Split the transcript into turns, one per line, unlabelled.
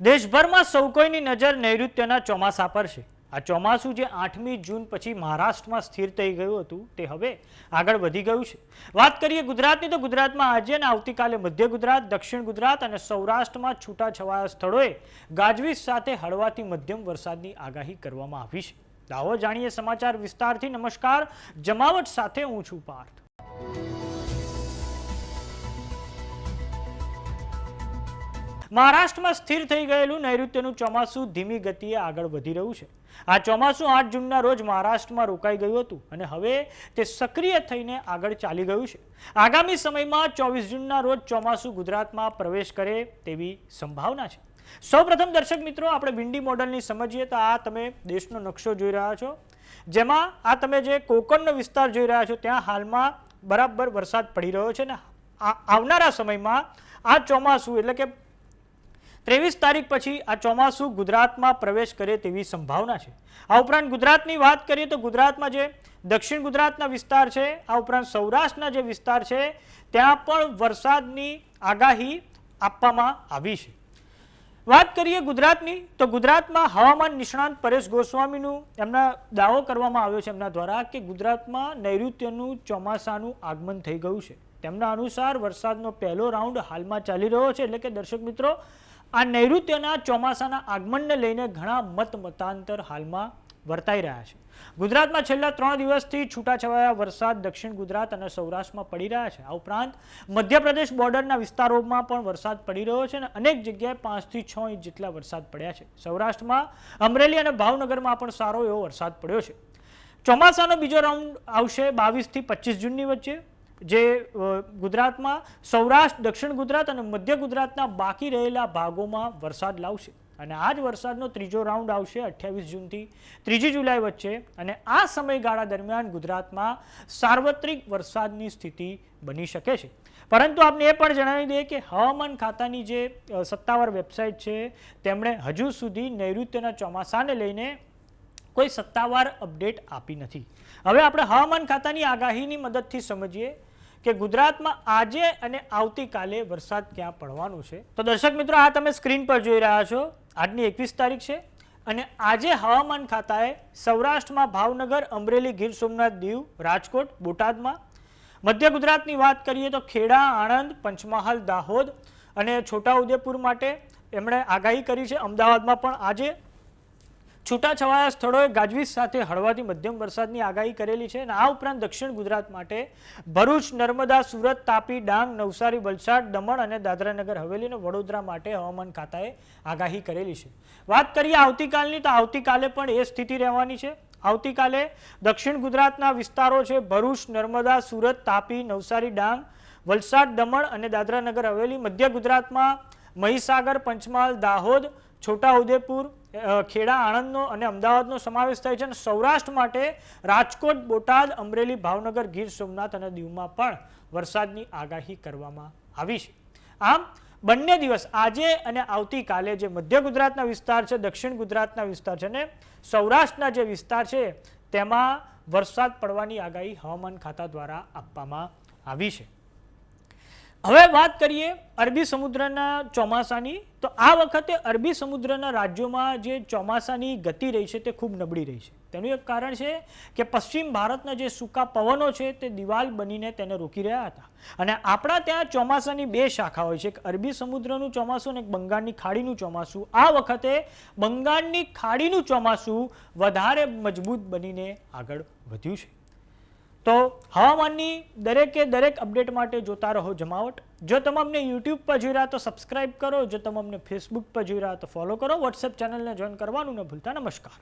દેશભરમાં સૌ કોઈની નજર નૈઋત્યના ચોમાસા પર છે। આ ચોમાસું જે 8મી જૂન પછી મહારાષ્ટ્રમાં સ્થિર થઈ ગયું હતું તે હવે આગળ વધી ગયું છે। વાત કરીએ ગુજરાતની તો ગુજરાતમાં આજે અને આવતીકાલે મધ્ય ગુજરાત, દક્ષિણ ગુજરાત અને સૌરાષ્ટ્રમાં છૂટાછવાયા સ્થળોએ ગાજવીજ સાથે હળવાથી મધ્યમ વરસાદની આગાહી કરવામાં આવી છે। આવો જાણીએ સમાચાર વિસ્તારથી। નમસ્કાર, જમાવટ સાથે હું છું પાર્થ। મહારાષ્ટ્રમાં સ્થિર થઈ ગયેલું નૈઋત્યનું ચોમાસું ધીમી ગતિએ આગળ વધી રહ્યું છે। આ ચોમાસું 8 જૂનના રોજ મહારાષ્ટ્રમાં રોકાઈ ગયું હતું અને હવે તે સક્રિય થઈને આગળ ચાલી ગયું છે। આગામી સમયમાં 24 જૂનના રોજ ચોમાસું ગુજરાતમાં પ્રવેશ કરે તેવી સંભાવના છે। સૌપ્રથમ દર્શક મિત્રો, આપણે વિન્ડી મોડલની સમજીએ તો આ તમે દેશનો નકશો જોઈ રહ્યા છો, જેમાં આ તમે જે કોકણનો વિસ્તાર જોઈ રહ્યા છો ત્યાં હાલમાં બરાબર વરસાદ પડી રહ્યો છે ને આવનારા સમયમાં આ ચોમાસું એટલે કે 23 તારીખ પછી આ ચોમાસું ગુજરાતમાં પ્રવેશ કરે તેવી સંભાવના છે। આ ઉપરાંત ગુજરાતની વાત કરીએ તો ગુજરાતમાં જે દક્ષિણ ગુજરાતના વિસ્તાર છે, આ ઉપરાંત સૌરાષ્ટ્રના જે વિસ્તાર છે ત્યાં પણ વરસાદની આગાહી આપવામાં આવી છે। વાત કરીએ ગુજરાતની તો ગુજરાતમાં હવામાન નિષ્ણાંત પરેશ ગોસ્વામીનું એમના દાવો કરવામાં આવ્યો છે એમના દ્વારા કે ગુજરાતમાં નૈઋત્યનું ચોમાસાનું આગમન થઈ ગયું છે। તેમના અનુસાર વરસાદનો પહેલો રાઉન્ડ હાલમાં ચાલી રહ્યો છે। એટલે કે દર્શક મિત્રો, આ નૈઋત્યના ચોમાસાના આગમનને લઈને ઘણા મતાંતર હાલમાં વર્તાઈ રહ્યા છે। ગુજરાતમાં છેલ્લા 3 દિવસથી છૂટાછવાયા વરસાદ દક્ષિણ ગુજરાત અને સૌરાષ્ટ્રમાં પડી રહ્યા છે। આ ઉપરાંત મધ્યપ્રદેશ બોર્ડરના વિસ્તારોમાં પણ વરસાદ પડી રહ્યો છે અને અનેક જગ્યાએ 5 થી 6 ઇંચ જેટલા વરસાદ પડ્યા છે। સૌરાષ્ટ્રમાં અમરેલી અને ભાવનગરમાં પણ સારો એવો વરસાદ પડ્યો છે। ચોમાસાનો બીજો રાઉન્ડ આવશે 22 થી 25 જૂનની વચ્ચે, જે ગુજરાતમાં સૌરાષ્ટ્ર, દક્ષિણ ગુજરાત અને મધ્ય ગુજરાતના બાકી રહેલા ભાગોમાં વરસાદ લાવશે અને આ જ વરસાદનો ત્રીજો રાઉન્ડ આવશે 28 જૂનથી 3 જુલાઈ વચ્ચે અને આ સમયગાળા દરમિયાન ગુજરાતમાં સાર્વત્રિક વરસાદની સ્થિતિ બની શકે છે। પરંતુ આપને એ પણ જણાવી દઈએ કે હવામાન ખાતાની જે સત્તાવાર વેબસાઇટ છે તેમણે હજુ સુધી નૈઋત્યના ચોમાસાને લઈને કોઈ સત્તાવાર અપડેટ આપી નથી। હવે આપણે હવામાન ખાતાની આગાહીની મદદથી સમજીએ કે ગુજરાતમાં આજે અને આવતીકાલે વરસાદ ક્યાં પડવાનો છે। તો દર્શક મિત્રો, આ તમે સ્ક્રીન પર જોઈ રહ્યા છો, આજની 21 તારીખ છે અને આજે હવામાન ખાતાએ સૌરાષ્ટ્રમાં ભાવનગર, અમરેલી, ગીર સોમનાથ, દીવ, રાજકોટ, બોટાદમાં, મધ્ય ગુજરાતની વાત કરીએ તો ખેડા, આણંદ, પંચમહાલ, દાહોદ અને છોટાઉદેપુર માટે એમણે આગાહી કરી છે। અમદાવાદમાં પણ આજે છૂટાછવાયા સ્થળોએ ગાજવીજ સાથે હળવાથી મધ્યમ વરસાદની આગાહી કરેલી છે અને આ ઉપરાંત દક્ષિણ ગુજરાત માટે ભરૂચ, નર્મદા, સુરત, તાપી, ડાંગ, નવસારી, વલસાડ, દમણ અને દાદરાનગર હવેલી અને વડોદરા માટે હવામાન ખાતાએ આગાહી કરેલી છે। વાત કરીએ આવતીકાલની તો આવતીકાલે પણ એ સ્થિતિ રહેવાની છે। આવતીકાલે દક્ષિણ ગુજરાતના વિસ્તારો છે ભરૂચ, નર્મદા, સુરત, તાપી, નવસારી, ડાંગ, વલસાડ, દમણ અને દાદરાનગર હવેલી, મધ્ય ગુજરાતમાં મહીસાગર, પંચમહાલ, દાહોદ, છોટાઉદેપુર, ખેડા, આણંદનો અને અમદાવાદનો સમાવેશ થાય છે અને સૌરાષ્ટ્ર માટે રાજકોટ, બોટાદ, અમરેલી, ભાવનગર, ગીર સોમનાથ અને દીવમાં પણ વરસાદની આગાહી કરવામાં આવી છે। આમ બંને દિવસ આજે અને આવતીકાલે જે મધ્ય ગુજરાતના વિસ્તાર છે, દક્ષિણ ગુજરાતના વિસ્તાર છે અને સૌરાષ્ટ્રના જે વિસ્તાર છે તેમાં વરસાદ પડવાની આગાહી હવામાન ખાતા દ્વારા આપવામાં આવી છે। હવે વાત કરીએ અરબી સમુદ્રના ચોમાસાની તો આ વખતે અરબી સમુદ્રના રાજ્યોમાં જે ચોમાસાની ગતિ રહી છે તે ખૂબ નબળી રહી છે। તેનું એક કારણ છે કે પશ્ચિમ ભારતના જે સૂકા પવનો છે તે દિવાલ બનીને તેને રોકી રહ્યા હતા અને આપણા ત્યાં ચોમાસાની 2 શાખા હોય છે, એક અરબી સમુદ્રનું ચોમાસું અને એક બંગાળની ખાડીનું ચોમાસું। આ વખતે બંગાળની ખાડીનું ચોમાસું વધારે મજબૂત બનીને આગળ વધ્યું છે। તો હવામાનની દરેક અપડેટ માટે જોતા રહો જમાવટ। જો તમે અમને યુટ્યુબ પર જોઈ રહ્યા તો સબસ્ક્રાઇબ કરો, જો તમે અમને ફેસબુક પર જોઈ રહ્યા તો ફોલો કરો, વોટ્સએપ ચેનલને જોઈન કરવાનું ન ભૂલતા। નમસ્કાર।